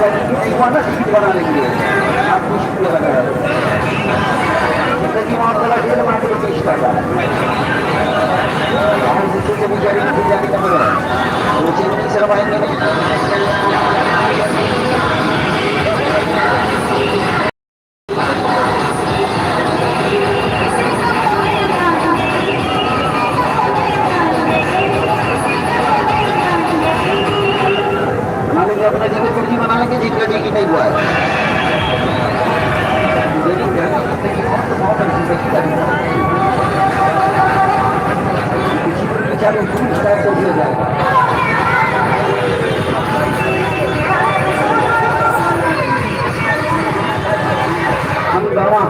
नहीं हुआ ना टिकट बना लेंगे आपको शुक्रिया लगा जिंदगी मामला खेल मात्र 20 টাকা और जिससे कभी जारी नहीं जाने का मगर वो चीज नहीं सरवाएंगे अपना जगह कुर्सी बना लेंगे जिनका टिकट नहीं हुआ है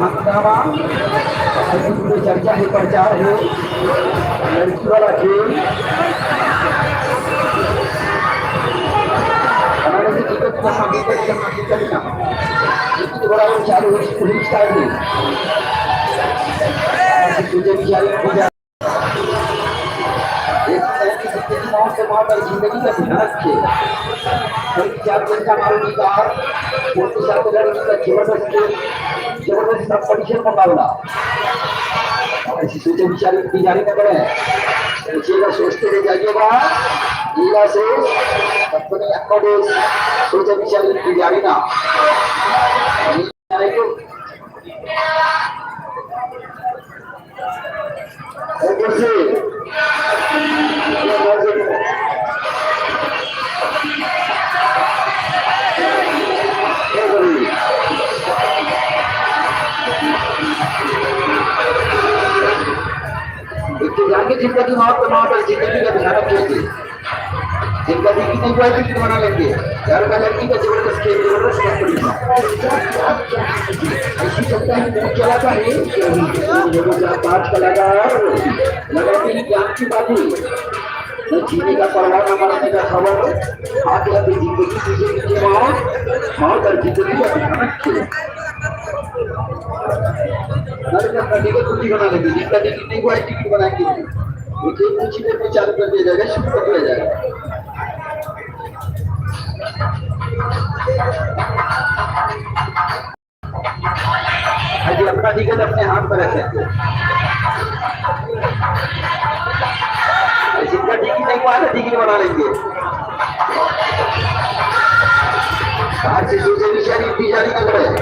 हंगामा चर्चा है प्रचार है लड़की वाला खेल चालू जिंदगी का ध्यान रखे मारूंगी कार लड़की का जबरदस्त कंपटीशन मुकाबला ऐसी सोचे विचार की जारी न करें सोचिएगा सोचते रह जाइएगा जिला से अपने अकोडेस सोचे विचार की जारी ना जाके जिंदगी मौत जिंदगी का ध्यान रखेंगे जिनका टिकट नहीं हुआ टिकट बना लेंगे घर का लड़की का जबरदस्त खेल जबरदस्त ऐसी सकता है चलाता है पांच कलाकार लगाते हैं ज्ञान की बात न जीने का परवाह न मरने का खबर आगे अपनी जिंदगी की मौत और जिंदगी का ध्यान रखे टिकट कुछ बना लेंगे जिनका टिकट नहीं हुआ टिकट बनाएंगे मुझे कुछ देर में चालू कर दिया जाएगा शुरू कर दिया जाएगा अभी अपना टिकट अपने हाथ में रखें जिनका टिकट नहीं हुआ ना टिकट बना लेंगे बाहर से दूसरे विषय जारी न करें